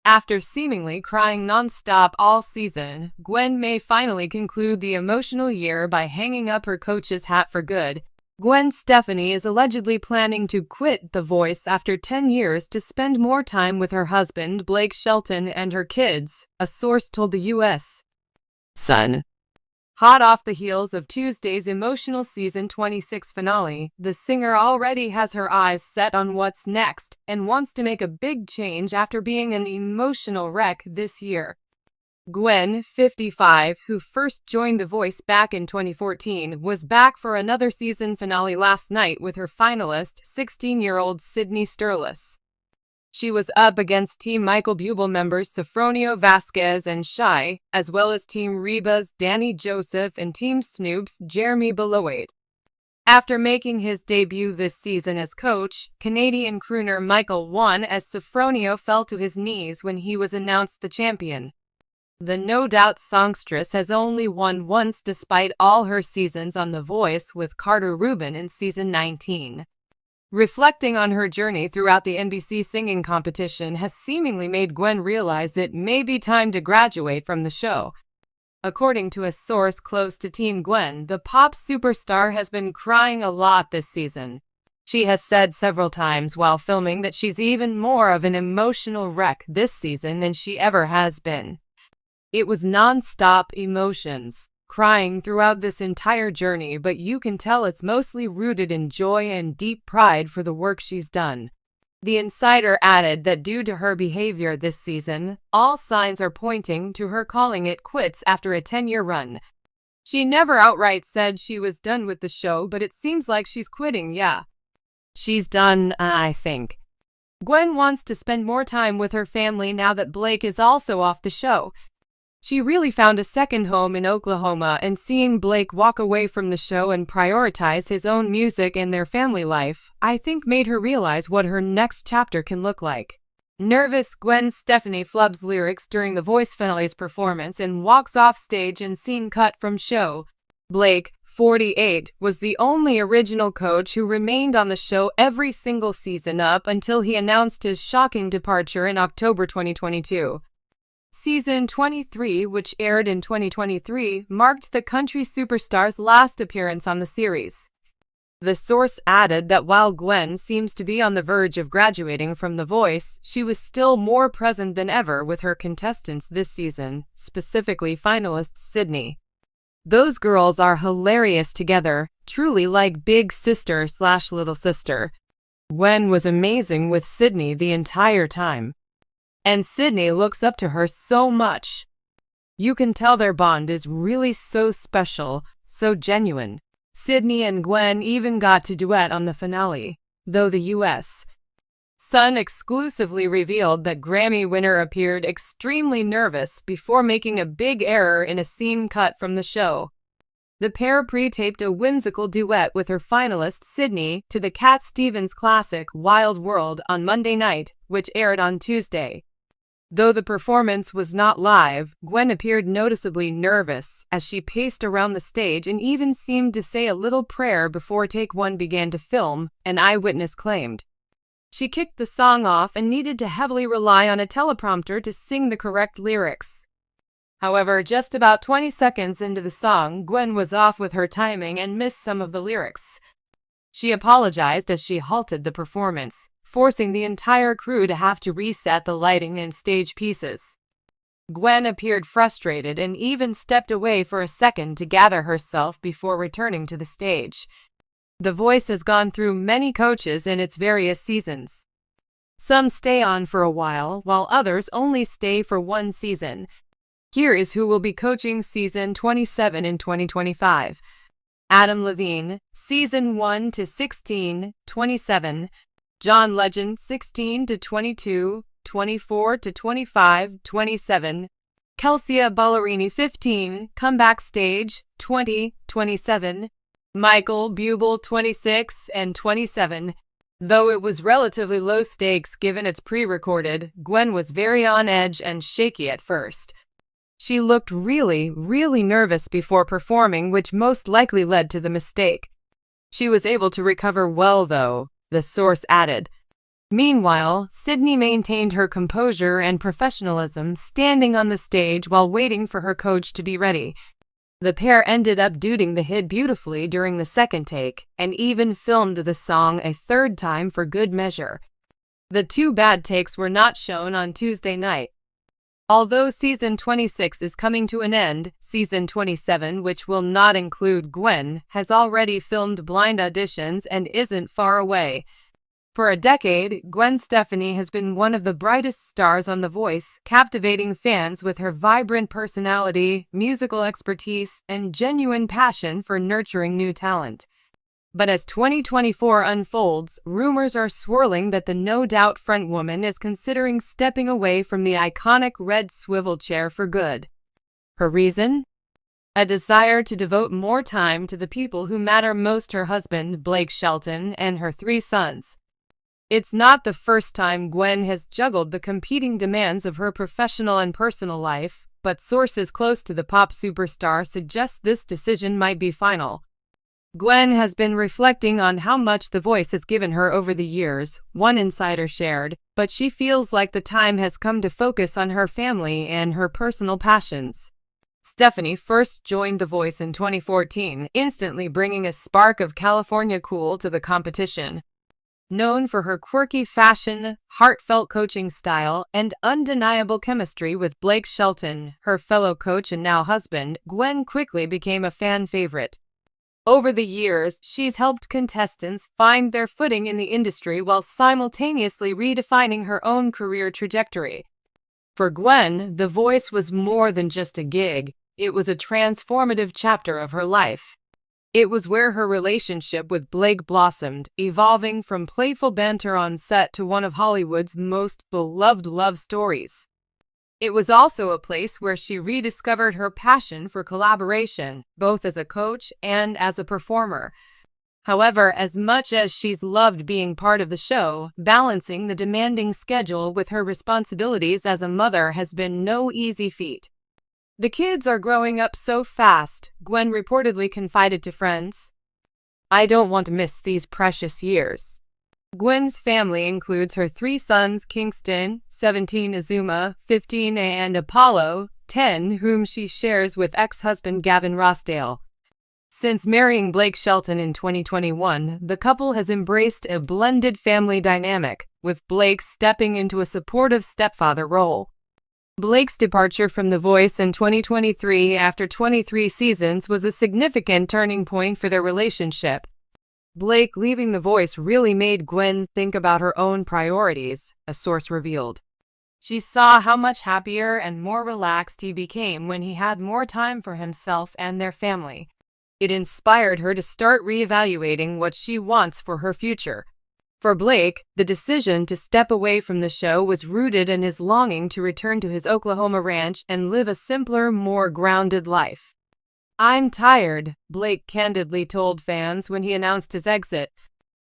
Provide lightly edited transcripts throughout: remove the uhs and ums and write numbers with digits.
After seemingly crying nonstop all season, Gwen may finally conclude the emotional year by hanging up her coach's hat for good. Gwen Stefani is allegedly planning to quit The Voice after 10 years to spend more time with her husband, Blake Shelton, and her kids, a source told the U.S. Sun. Hot off the heels of Tuesday's emotional season 26 finale, the singer already has her eyes set on what's next and wants to make a big change after being an emotional wreck this year. Gwen, 55, who first joined The Voice back in 2014, was back for another season finale last night with her finalist, 16-year-old Sydney Sturlas. She was up against Team Michael Bublé members Sofronio Vasquez and Shai, as well as Team Reba's Danny Joseph and Team Snoop's Jeremy Beloit. After making his debut this season as coach, Canadian crooner Michael won as Sofronio fell to his knees when he was announced the champion. The No Doubt songstress has only won once despite all her seasons on The Voice with Carter Rubin in season 19. Reflecting on her journey throughout the NBC singing competition has seemingly made Gwen realize it may be time to graduate from the show. According to a source close to Team Gwen, the pop superstar has been crying a lot this season. She has said several times while filming that she's even more of an emotional wreck this season than she ever has been. It was non-stop emotions, crying throughout this entire journey, but you can tell it's mostly rooted in joy and deep pride for the work she's done. The insider added that due to her behavior this season, all signs are pointing to her calling it quits after a 10-year run. She never outright said she was done with the show, but it seems like she's quitting, yeah. She's done, I think. Gwen wants to spend more time with her family now that Blake is also off the show. She really found a second home in Oklahoma, and seeing Blake walk away from the show and prioritize his own music and their family life, I think made her realize what her next chapter can look like. Nervous Gwen Stefani flubs lyrics during The Voice finale's performance and walks off stage in scene cut from show. Blake, 48, was the only original coach who remained on the show every single season up until he announced his shocking departure in October 2022. Season 23, which aired in 2023, marked the country superstar's last appearance on the series. The source added that while Gwen seems to be on the verge of graduating from The Voice, she was still more present than ever with her contestants this season, specifically finalist Sydney. Those girls are hilarious together, truly like big sister/little sister. Gwen was amazing with Sydney the entire time. And Sydney looks up to her so much. You can tell their bond is really so special, so genuine. Sydney and Gwen even got to duet on the finale, though the U.S. Sun exclusively revealed that Grammy winner appeared extremely nervous before making a big error in a scene cut from the show. The pair pre-taped a whimsical duet with her finalist Sydney to the Cat Stevens classic Wild World on Monday night, which aired on Tuesday. Though the performance was not live, Gwen appeared noticeably nervous as she paced around the stage and even seemed to say a little prayer before take one began to film, an eyewitness claimed. She kicked the song off and needed to heavily rely on a teleprompter to sing the correct lyrics. However, just about 20 seconds into the song, Gwen was off with her timing and missed some of the lyrics. She apologized as she halted the performance, forcing the entire crew to have to reset the lighting and stage pieces. Gwen appeared frustrated and even stepped away for a second to gather herself before returning to the stage. The Voice has gone through many coaches in its various seasons. Some stay on for a while others only stay for one season. Here is who will be coaching season 27 in 2025. Adam Levine, season 1 to 16, 27. John Legend, 16 to 22, 24 to 25, 27. Kelsia Ballerini, 15, comeback stage, 20, 27. Michael Bublé, 26 and 27. Though it was relatively low stakes given it's pre-recorded, Gwen was very on edge and shaky at first. She looked really nervous before performing, which most likely led to the mistake. She was able to recover well though, the source added. Meanwhile, Sydney maintained her composure and professionalism, standing on the stage while waiting for her coach to be ready. The pair ended up doing the hit beautifully during the second take, and even filmed the song a third time for good measure. The two bad takes were not shown on Tuesday night. Although season 26 is coming to an end, season 27, which will not include Gwen, has already filmed blind auditions and isn't far away. For a decade, Gwen Stefani has been one of the brightest stars on The Voice, captivating fans with her vibrant personality, musical expertise, and genuine passion for nurturing new talent. But as 2024 unfolds, rumors are swirling that the No Doubt frontwoman is considering stepping away from the iconic red swivel chair for good. Her reason? A desire to devote more time to the people who matter most: her husband, Blake Shelton, and her 3 sons. It's not the first time Gwen has juggled the competing demands of her professional and personal life, but sources close to the pop superstar suggest this decision might be final. Gwen has been reflecting on how much The Voice has given her over the years, one insider shared, but she feels like the time has come to focus on her family and her personal passions. Stefani first joined The Voice in 2014, instantly bringing a spark of California cool to the competition. Known for her quirky fashion, heartfelt coaching style, and undeniable chemistry with Blake Shelton, her fellow coach and now husband, Gwen quickly became a fan favorite. Over the years, she's helped contestants find their footing in the industry while simultaneously redefining her own career trajectory. For Gwen, The Voice was more than just a gig. It was a transformative chapter of her life. It was where her relationship with Blake blossomed, evolving from playful banter on set to one of Hollywood's most beloved love stories. It was also a place where she rediscovered her passion for collaboration, both as a coach and as a performer. However, as much as she's loved being part of the show, balancing the demanding schedule with her responsibilities as a mother has been no easy feat. "The kids are growing up so fast," Gwen reportedly confided to friends. "I don't want to miss these precious years." Gwen's family includes her 3 sons: Kingston, 17, Azuma, 15, and Apollo, 10, whom she shares with ex-husband Gavin Rossdale. Since marrying Blake Shelton in 2021, the couple has embraced a blended family dynamic, with Blake stepping into a supportive stepfather role. Blake's departure from The Voice in 2023 after 23 seasons was a significant turning point for their relationship. Blake leaving The Voice really made Gwen think about her own priorities, a source revealed. She saw how much happier and more relaxed he became when he had more time for himself and their family. It inspired her to start reevaluating what she wants for her future. For Blake, the decision to step away from the show was rooted in his longing to return to his Oklahoma ranch and live a simpler, more grounded life. "I'm tired," Blake candidly told fans when he announced his exit.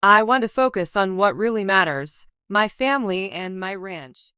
"I want to focus on what really matters: my family and my ranch."